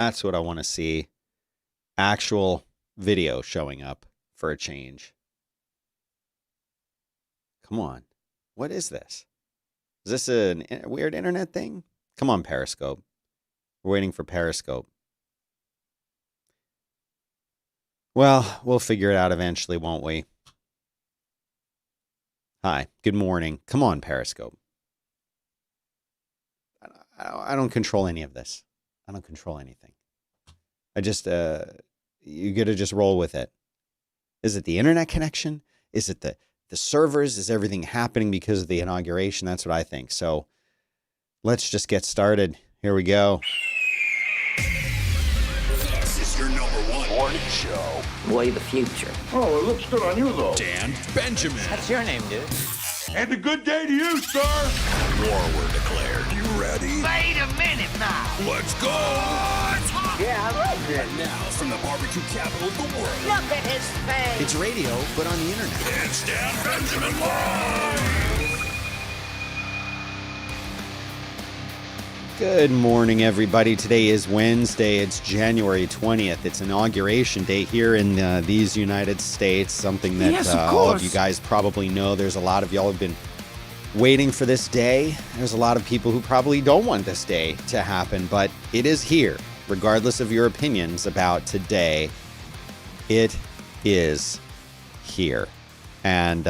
That's what I want to see. Actual video showing up for a change. Come on. What is this? Is this a weird internet thing? Come on, Periscope. We're waiting for Periscope. Well, we'll figure it out eventually, won't we? Hi, good morning. Come on, Periscope. I don't control any of this. I don't control anything. I just, you got to just roll with it. Is it the internet connection? Is it the servers? Is everything happening because of the inauguration? That's what I think. So let's just get started. Here we go. This is your #1 morning show. Boy, the future. Oh, it looks good on you, though. Dan Benjamin. That's your name, dude. And a good day to you, sir. War were declared. You ready? Wait a minute now. Let's go! Yeah, I like it. Now, from the barbecue capital of the world, Look at his face. It's radio, but on the internet. it's Dan Benjamin Live! Good morning, everybody. Today is Wednesday. It's January 20th. It's Inauguration Day here in these United States, something that all of you guys probably know. There's a lot of y'all have been waiting for this day. There's a lot of people who probably don't want this day to happen, but it is here. Regardless of your opinions about today, it is here. And,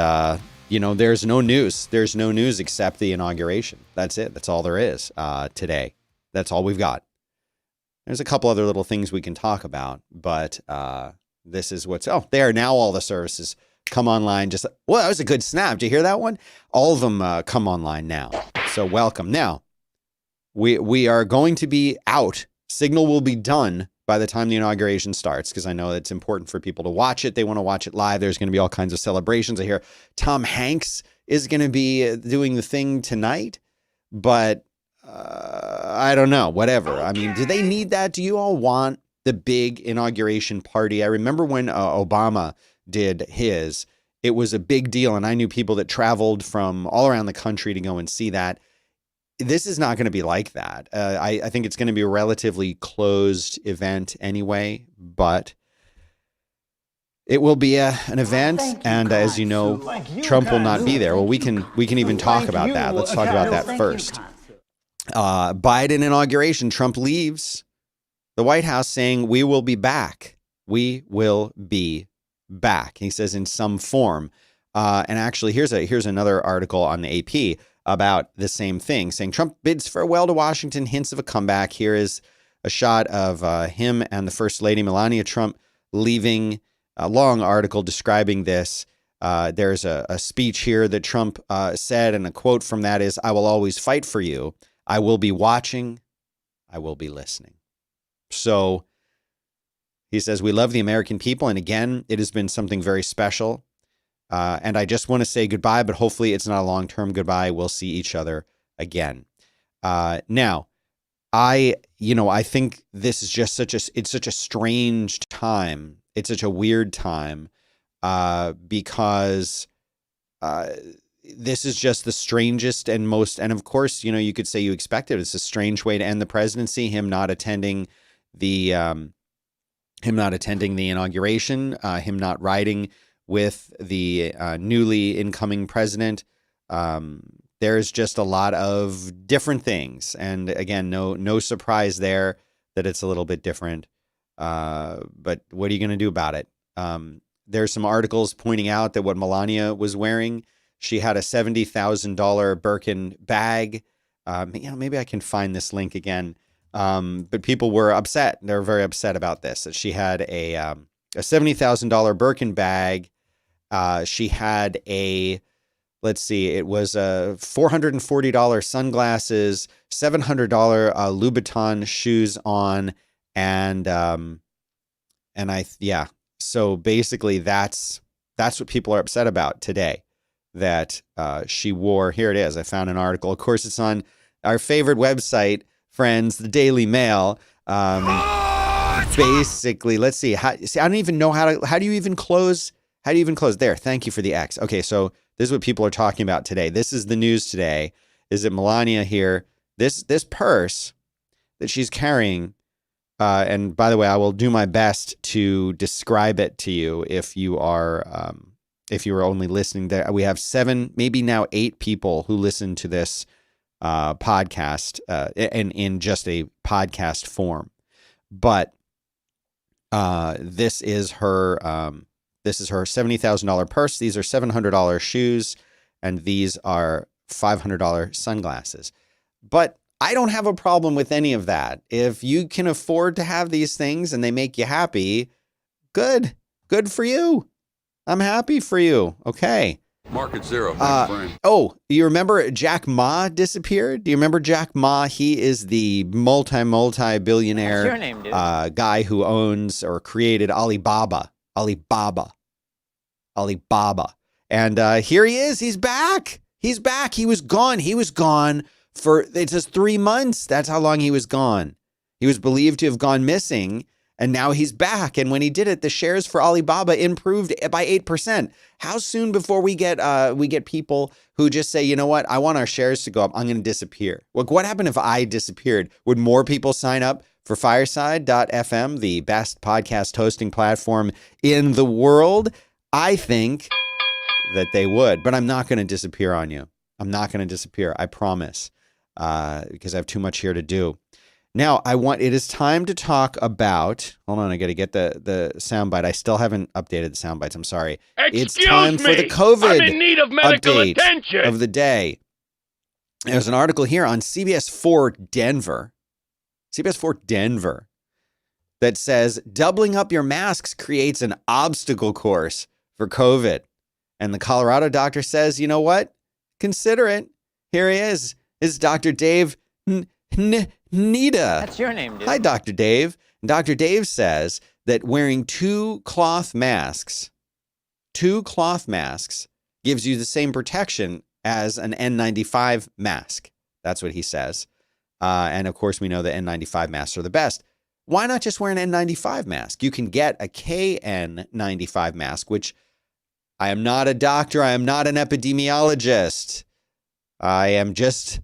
there's no news. There's no news except the inauguration. That's it. That's all there is today. That's all we've got. There's a couple other little things we can talk about, but this is what's... Oh, there. Now all the services come online. That was a good snap. Did you hear that one? All of them come online now. So welcome. Now, we are going to be out. Signal will be done by the time the inauguration starts, because I know it's important for people to watch it. They want to watch it live. There's going to be all kinds of celebrations. I hear Tom Hanks is going to be doing the thing tonight, but I don't know, whatever. I mean, do they need that? Do you all want the big inauguration party? I remember when Obama did his, it was a big deal, and I knew people that traveled from all around the country to go and see that. This is not going to be like that. I think it's going to be a relatively closed event anyway, but it will be an event. And as you know, Trump will not be there. Well, we can even talk about that. Let's talk about that first. Biden inauguration, Trump leaves the White House saying, we will be back. We will be back. He says in some form. And actually, here's another article on the AP about the same thing, saying Trump bids farewell to Washington, hints of a comeback. Here is a shot of him and the First Lady, Melania Trump, leaving. A long article describing this. There's a speech here that Trump said, and a quote from that is, I will always fight for you. I will be watching. I will be listening. So he says, we love the American people. And again, it has been something very special. And I just want to say goodbye, but hopefully it's not a long-term goodbye. We'll see each other again. Now, I think this is just it's such a strange time. It's such a weird time because this is just the strangest and most, and of course, you could say you expected it. It's a strange way to end the presidency, him not attending the inauguration, him not riding with the newly incoming president. There's just a lot of different things. And again, no surprise there that it's a little bit different. But what are you going to do about it? There's some articles pointing out that what Melania was wearing, she had a $70,000 Birkin bag. Maybe I can find this link again. But people were upset. They're very upset about this, that she had a $70,000 Birkin bag. She had it was $440 sunglasses, $700 Louboutin shoes on, so basically that's what people are upset about today, that she wore. Here it is. I found an article. Of course, it's on our favorite website, friends, the Daily Mail. Basically, let's see. I don't even know how do you even close? How do you even close? There. Thank you for the X. Okay, so this is what people are talking about today. This is the news today. Is that Melania here? This purse that she's carrying and by the way, I will do my best to describe it to you if you are only listening there. We have 7, maybe now 8 people who listen to this podcast in just a podcast form. But this is her $70,000 purse. These are $700 shoes, and these are $500 sunglasses. But I don't have a problem with any of that. If you can afford to have these things and they make you happy, good for you. I'm happy for you. Okay. Market zero, my friend. Oh, you remember Jack Ma disappeared? Do you remember Jack Ma? He is the multi-billionaire What's your name, dude? Guy who owns or created Alibaba. And here he is. He's back. He was gone. He was gone for, it says 3 months. That's how long he was gone. He was believed to have gone missing, and now he's back. And when he did it, the shares for Alibaba improved by 8%. How soon before we get people who just say, you know what, I want our shares to go up, I'm going to disappear? Like, what happened if I disappeared? Would more people sign up for Fireside.fm, the best podcast hosting platform in the world? I think that they would, but I'm not going to disappear on you. I'm not going to disappear. I promise, because I have too much here to do. Now, it is time to talk about, hold on, I got to get the soundbite. I still haven't updated the soundbites. I'm sorry. It's time for the COVID I'm in need of medical update attention. of the day. There's an article here on CBS 4 Denver, that says doubling up your masks creates an obstacle course for COVID. And the Colorado doctor says, you know what? Consider it. Here he is. It's Dr. Dave Nita. That's your name, dude. Hi, Dr. Dave. And Dr. Dave says that wearing two cloth masks gives you the same protection as an N95 mask. That's what he says. And of course, we know that N95 masks are the best. Why not just wear an N95 mask? You can get a KN95 mask, which I am not a doctor. I am not an epidemiologist. I am just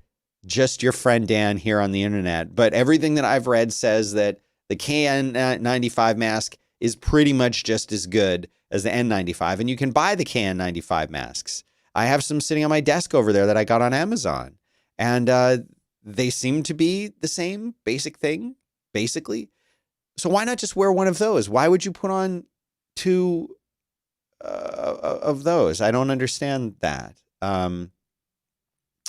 your friend Dan here on the internet. But everything that I've read says that the KN95 mask is pretty much just as good as the N95. And you can buy the KN95 masks. I have some sitting on my desk over there that I got on Amazon. And they seem to be the same basic thing, basically. So why not just wear one of those? Why would you put on two of those? I don't understand that.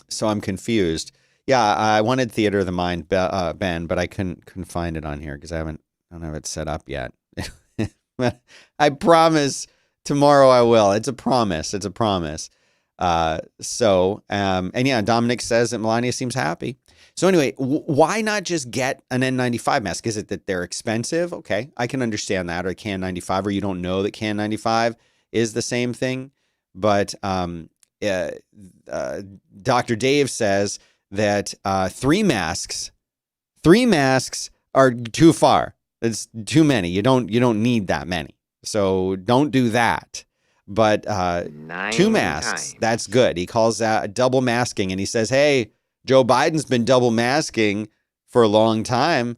So I'm confused. Yeah, I wanted Theater of the Mind, Ben, but I couldn't find it on here because I don't have it set up yet. I promise tomorrow I will. It's a promise. And yeah, Dominic says that Melania seems happy. So anyway, why not just get an N95 mask? Is it that they're expensive? Okay, I can understand that. Or KN95, or you don't know that KN95 is the same thing. But Dr. Dave says that 3 masks are too far. It's too many. You don't need that many. So don't do that. But 2 masks, that's good. He calls that double masking, and he says, hey, Joe Biden's been double masking for a long time,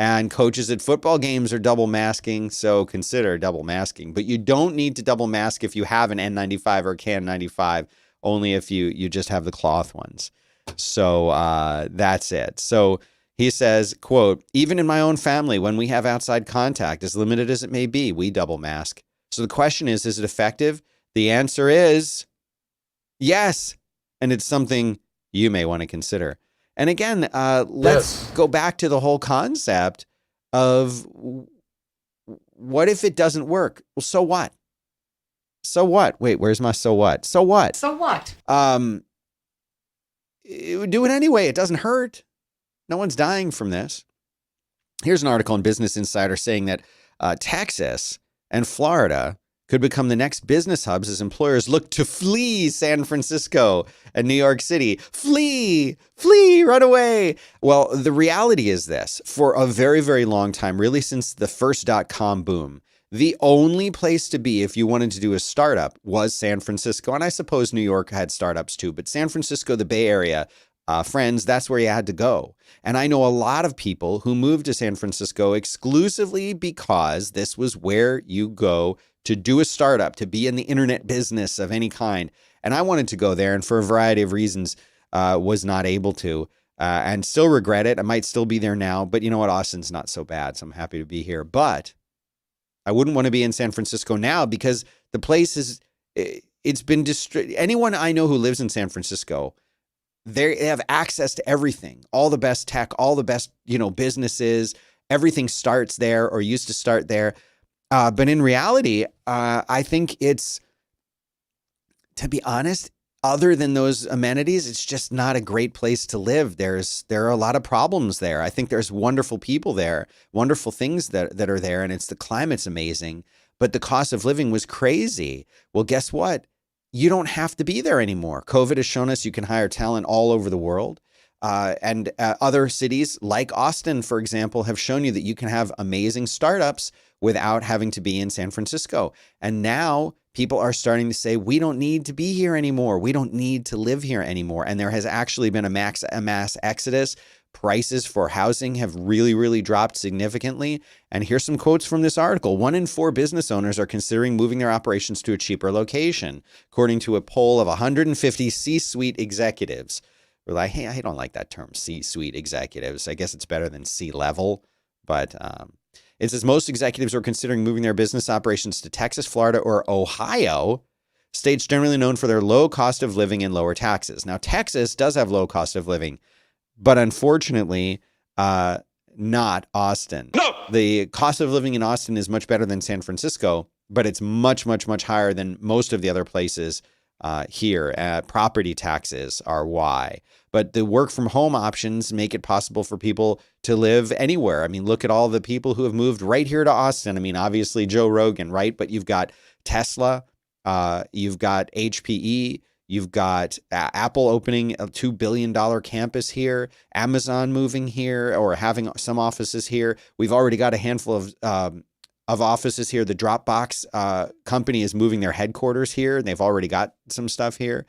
and coaches at football games are double masking, so consider double masking. But you don't need to double mask if you have an N95 or KN95, only if you just have the cloth ones. So that's it. So he says, quote, even in my own family, when we have outside contact, as limited as it may be, we double mask. So the question is it effective? The answer is yes. And it's something you may want to consider. And again, let's go back to the whole concept of what if it doesn't work? Well, so what? So what? Wait, where's my so what? So what? So what? Do it anyway. It doesn't hurt. No one's dying from this. Here's an article in Business Insider saying that Texas and Florida could become the next business hubs as employers look to flee San Francisco and New York City. Flee, run away. Well, the reality is this. For a very, very long time, really since the first .com boom, the only place to be if you wanted to do a startup was San Francisco. And I suppose New York had startups too, but San Francisco, the Bay Area, friends, that's where you had to go. And I know a lot of people who moved to San Francisco exclusively because this was where you go to do a startup, to be in the internet business of any kind. And I wanted to go there, and for a variety of reasons, was not able to, and still regret it. I might still be there now, but you know what? Austin's not so bad, so I'm happy to be here. But I wouldn't want to be in San Francisco now because the place is, it's been anyone I know who lives in San Francisco, they have access to everything, all the best tech, all the best, businesses. Everything starts there or used to start there. But in reality, I think it's, to be honest, other than those amenities, it's just not a great place to live. There are a lot of problems there. I think there's wonderful people there, wonderful things that are there, and the climate's amazing. But the cost of living was crazy. Well, guess what? You don't have to be there anymore. COVID has shown us you can hire talent all over the world. And other cities like Austin, for example, have shown you that you can have amazing startups without having to be in San Francisco. And now people are starting to say, we don't need to be here anymore. We don't need to live here anymore. And there has actually been a mass exodus. Prices for housing have really, really dropped significantly. And here's some quotes from this article. 1 in 4 business owners are considering moving their operations to a cheaper location, according to a poll of 150 C-suite executives. We're like, hey, I don't like that term, C-suite executives. I guess it's better than C-level. But it says most executives are considering moving their business operations to Texas, Florida, or Ohio, states generally known for their low cost of living and lower taxes. Now, Texas does have low cost of living, but unfortunately, not Austin. No! The cost of living in Austin is much better than San Francisco, but it's much, much, much higher than most of the other places here. Property taxes are why. But the work from home options make it possible for people to live anywhere. I mean, look at all the people who have moved right here to Austin. I mean, obviously Joe Rogan, right? But you've got Tesla, you've got HPE, you've got Apple opening a $2 billion campus here, Amazon moving here or having some offices here. We've already got a handful of offices here. The Dropbox company is moving their headquarters here. They've already got some stuff here.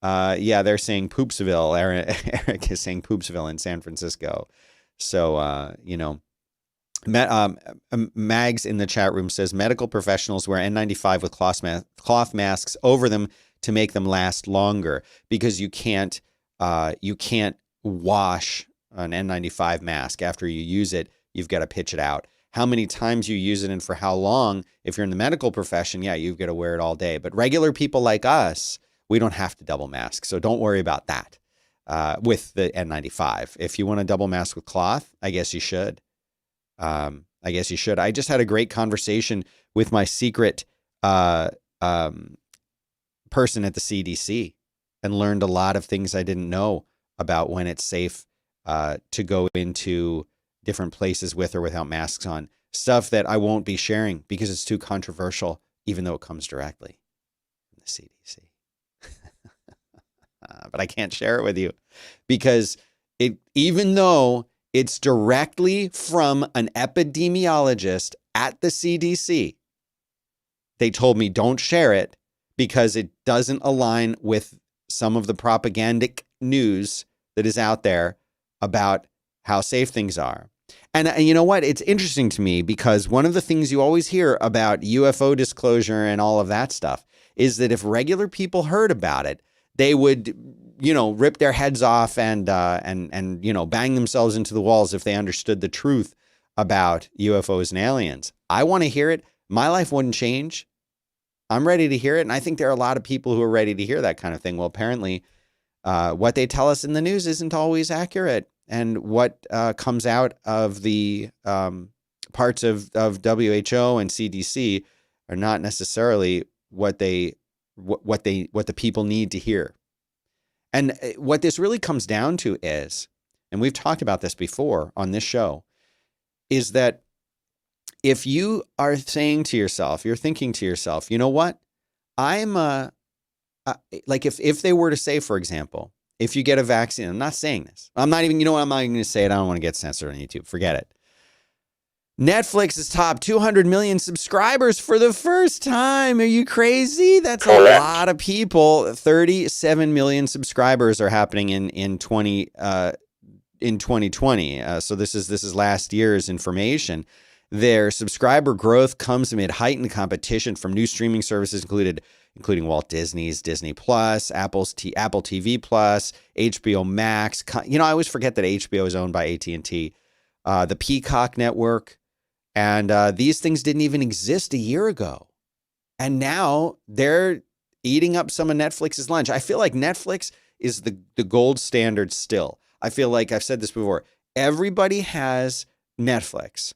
They're saying Poopsville. Eric is saying Poopsville in San Francisco. So, Mags in the chat room says medical professionals wear N95 with cloth masks over them to make them last longer because you can't wash an N95 mask after you use it. You've got to pitch it out. How many times you use it and for how long? If you're in the medical profession, you've got to wear it all day. But regular people like us, we don't have to double mask. So don't worry about that with the N95. If you want to double mask with cloth, I guess you should. I just had a great conversation with my secret person at the CDC and learned a lot of things I didn't know about when it's safe to go into different places with or without masks on. Stuff that I won't be sharing because it's too controversial, even though it comes directly from the CDC. But I can't share it with you because even though it's directly from an epidemiologist at the CDC, they told me don't share it because it doesn't align with some of the propagandic news that is out there about how safe things are. And you know what? It's interesting to me because one of the things you always hear about UFO disclosure and all of that stuff is that if regular people heard about it, they would, rip their heads off and bang themselves into the walls if they understood the truth about UFOs and aliens. I want to hear it. My life wouldn't change. I'm ready to hear it. And I think there are a lot of people who are ready to hear that kind of thing. Well, apparently what they tell us in the news isn't always accurate. And what comes out of the parts of WHO and CDC are not necessarily what the people need to hear. And what this really comes down to is, and we've talked about this before on this show, is that if you are saying to yourself, you're thinking to yourself, you know what? I'm like if they were to say, for example, if you get a vaccine, I'm not saying this. I'm not even going to say it. I don't want to get censored on YouTube. Forget it. Netflix is top 200 million subscribers for the first time. Are you crazy? That's a lot of people. 37 million subscribers are happening in 2020. So this is last year's information. Their subscriber growth comes amid heightened competition from new streaming services, including Walt Disney's Disney Plus, Apple TV Plus, HBO Max. I always forget that HBO is owned by AT&T, the Peacock Network, and these things didn't even exist a year ago, and now they're eating up some of Netflix's lunch. I feel like Netflix is the gold standard still. I feel like I've said this before. Everybody has Netflix.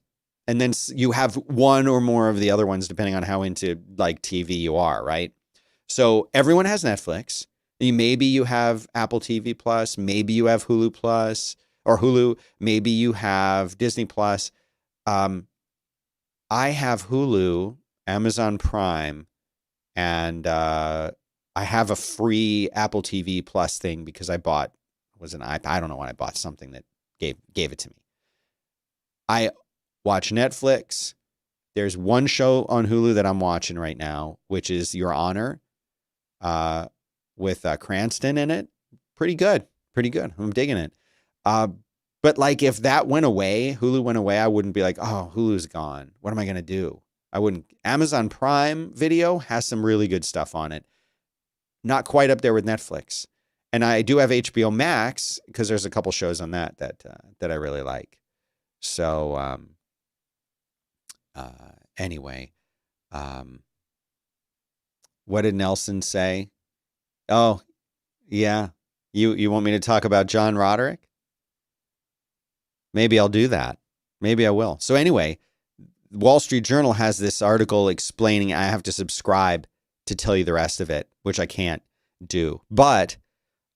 And then you have one or more of the other ones, depending on how into like TV you are, right? So everyone has Netflix. Maybe you have Apple TV Plus. Maybe you have Hulu Plus or Hulu. Maybe you have Disney Plus. I have Hulu, Amazon Prime, and I have a free Apple TV Plus thing because I bought I don't know when I bought something that gave it to me. I watch Netflix. There's one show on Hulu that I'm watching right now, which is Your Honor, with Cranston in it. Pretty good. I'm digging it. But like if that went away, Hulu went away, I wouldn't be like, oh, Hulu's gone. What am I going to do? I wouldn't. Amazon Prime Video has some really good stuff on it. Not quite up there with Netflix. And I do have HBO Max because there's a couple shows on that I really like. So, anyway, what did Nelson say? Oh, yeah. You want me to talk about John Roderick? Maybe I'll do that. Maybe I will. So anyway, Wall Street Journal has this article explaining I have to subscribe to tell you the rest of it, which I can't do. But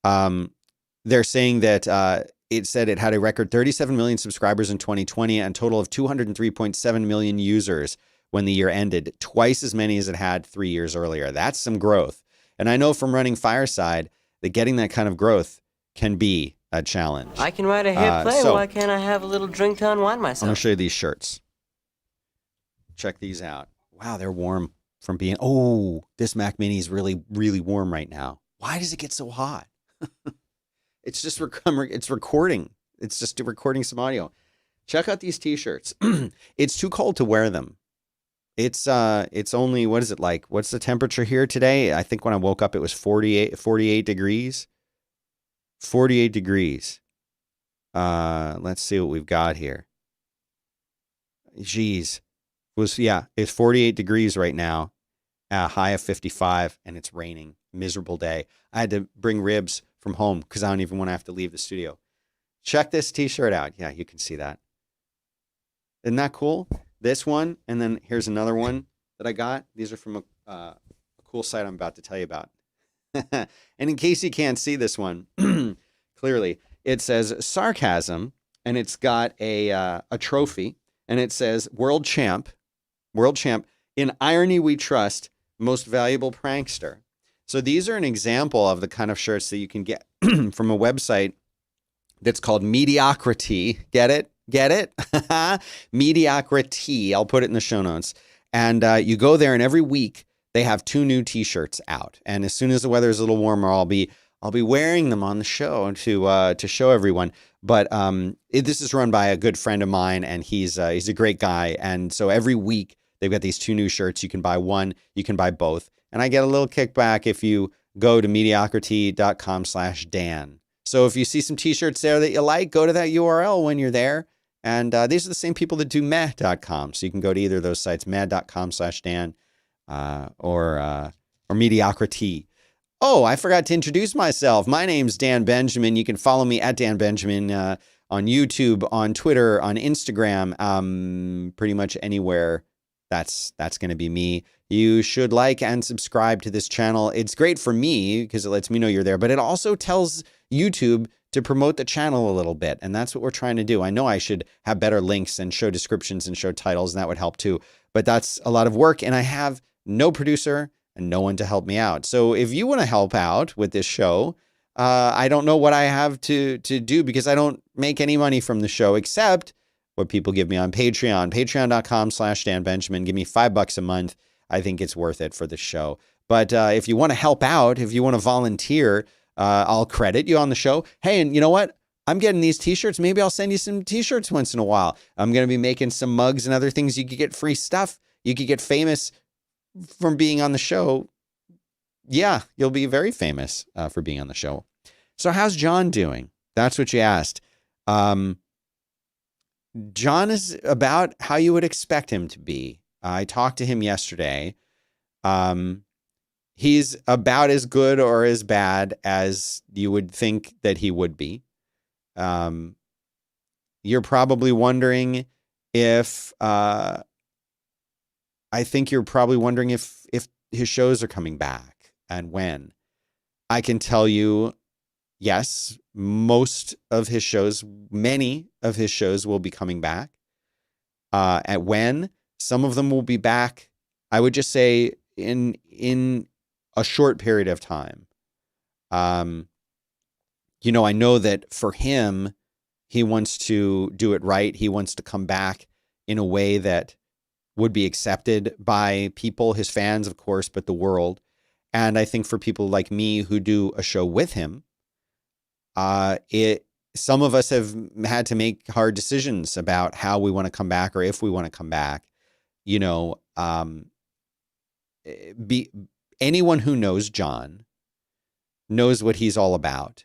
they're saying that it said it had a record 37 million subscribers in 2020 and a total of 203.7 million users when the year ended, twice as many as it had 3 years earlier. That's some growth. And I know from running Fireside that getting that kind of growth can be a challenge. I can write a hit play. Why can't I have a little drink to unwind myself? I'm going to show you these shirts. Check these out. Wow, they're warm from being... Oh, this Mac Mini is really, really warm right now. Why does it get so hot? It's just it's recording. It's just recording some audio. Check out these t-shirts. It's too cold to wear them. It's only, what is it like? What's the temperature here today? I think when I woke up, it was 48 degrees. 48 degrees. Let's see what we've got here. Jeez. It's 48 degrees right now. A high of 55, and it's raining. Miserable day. I had to bring ribs from home because I don't even want to have to leave the studio. Check this t-shirt out. Yeah, you can see that. Isn't that cool? This one, and then here's another one that I got. These are from a cool site I'm about to tell you about. And in case you can't see this one, clearly, it says sarcasm, and it's got a trophy, and it says world champ, in irony we trust, most valuable prankster. So these are an example of the kind of shirts that you can get from a website that's called Mediocrity. Get it? Mediocrity. I'll put it in the show notes. And you go there, and every week they have 2 new t-shirts out. And as soon as the weather is a little warmer, I'll be wearing them on the show to show everyone. But this is run by a good friend of mine, and he's a great guy. And so every week they've got these 2 new shirts. You can buy one, you can buy both. And I get a little kickback if you go to mediocrity.com/Dan. So if you see some t-shirts there that you like, go to that URL when you're there. And these are the same people that do meh.com. So you can go to either of those sites, meh.com/Dan or Mediocrity. Oh, I forgot to introduce myself. My name's Dan Benjamin. You can follow me at Dan Benjamin on YouTube, on Twitter, on Instagram, pretty much anywhere. That's going to be me. You should like and subscribe to this channel. It's great for me because it lets me know you're there, but it also tells YouTube to promote the channel a little bit. And that's what we're trying to do. I know I should have better links and show descriptions and show titles, and that would help too. But that's a lot of work, and I have no producer and no one to help me out. So if you want to help out with this show, I don't know what I have to do because I don't make any money from the show except what people give me on Patreon. Patreon.com/Dan Benjamin. Give me $5 a month. I think it's worth it for the show. But if you want to help out, if you want to volunteer, I'll credit you on the show. Hey, and you know what? I'm getting these t-shirts. Maybe I'll send you some t-shirts once in a while. I'm going to be making some mugs and other things. You could get free stuff. You could get famous from being on the show. Yeah, you'll be very famous for being on the show. So how's John doing? That's what you asked. John is about how you would expect him to be. I talked to him yesterday. He's about as good or as bad as you would think that he would be. You're probably wondering if, I think you're probably wondering if his shows are coming back and when. I can tell you, yes, most of his shows, many of his shows will be coming back. At when, some of them will be back, I would just say in a short period of time. You know, I know that for him, he wants to do it right. He wants to come back in a way that would be accepted by people, his fans, of course, but the world. And I think for people like me who do a show with him, some of us have had to make hard decisions about how we want to come back or if we want to come back. You know, anyone who knows John knows what he's all about,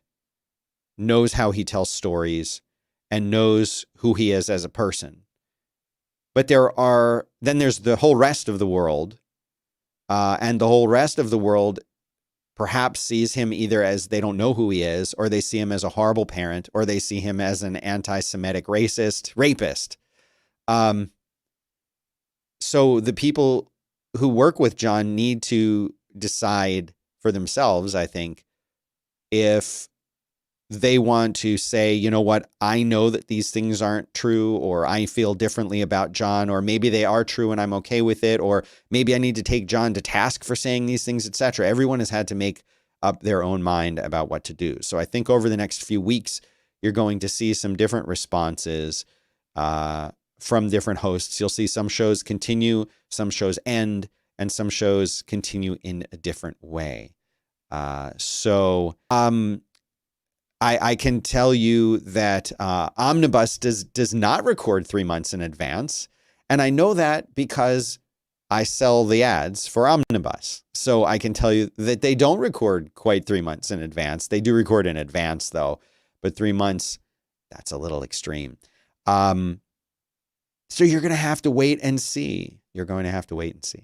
knows how he tells stories, and knows who he is as a person. But then there's the whole rest of the world, and the whole rest of the world perhaps sees him either as they don't know who he is, or they see him as a horrible parent, or they see him as an anti-Semitic rapist. So the people who work with John need to decide for themselves, I think, if they want to say, you know what, I know that these things aren't true, or I feel differently about John, or maybe they are true and I'm okay with it, or maybe I need to take John to task for saying these things, etc. Everyone has had to make up their own mind about what to do. So I think over the next few weeks, you're going to see some different responses from different hosts. You'll see some shows continue, some shows end, and some shows continue in a different way. I can tell you that Omnibus does not record 3 months in advance. And I know that because I sell the ads for Omnibus. So I can tell you that they don't record quite 3 months in advance. They do record in advance, though. But 3 months, that's a little extreme. So you're going to have to wait and see. You're going to have to wait and see.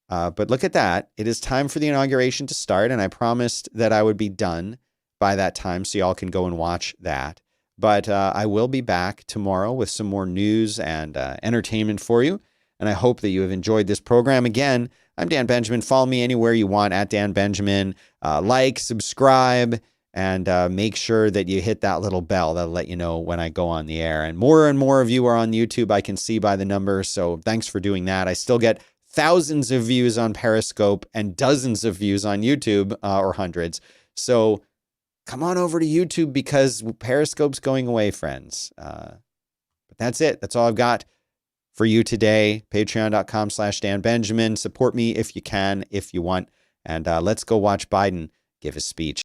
But look at that. It is time for the inauguration to start. And I promised that I would be done by that time, so y'all can go and watch that. But I will be back tomorrow with some more news and entertainment for you. And I hope that you have enjoyed this program. Again, I'm Dan Benjamin. Follow me anywhere you want at Dan Benjamin. Like, subscribe, and make sure that you hit that little bell. That'll let you know when I go on the air. And more of you are on YouTube, I can see by the numbers. So thanks for doing that. I still get thousands of views on Periscope and dozens of views on YouTube, or hundreds. So come on over to YouTube because Periscope's going away, friends. But that's it. That's all I've got for you today. Patreon.com/Dan Benjamin. Support me if you can, if you want. And let's go watch Biden give his speech.